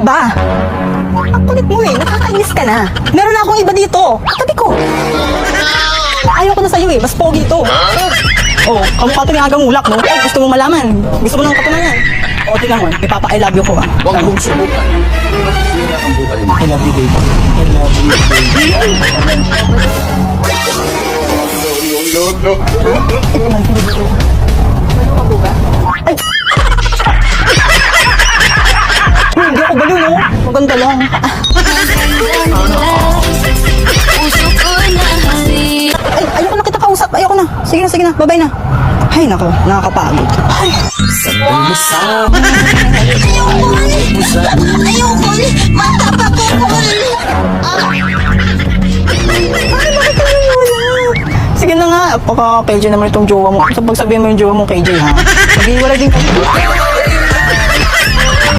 Ba? Ang kulit mo eh, nakakainis ka na. Meron na akong iba dito. Tabi ko. Ayaw ko na sa'yo eh, mas pogi ito. Oh, kamukha ito ni Agang Ulak, no? Oh, gusto mo malaman. Gusto mo ng katunayan. O, tingnan mo, ipapa-I love you ko ah. Huwag mong subukan. I love you, baby. I love you, baby. No. Ito man, pinigito. Balo ka po ba? Ay! Uy, hindi ako balo, no? Maganda lang. Ay, ayoko na kita kausap. Ayoko na. Sige na. Babay na. Ay, nako. Nakakapagod. Ay! Ayoko, matapapukol. Ay, bakit ka naman wala? Sige na nga. Pagka-KJ naman itong jowa mo. Sa pagsabihin mo yung jowa mo KJ, ha? Mag-iwala din kayo.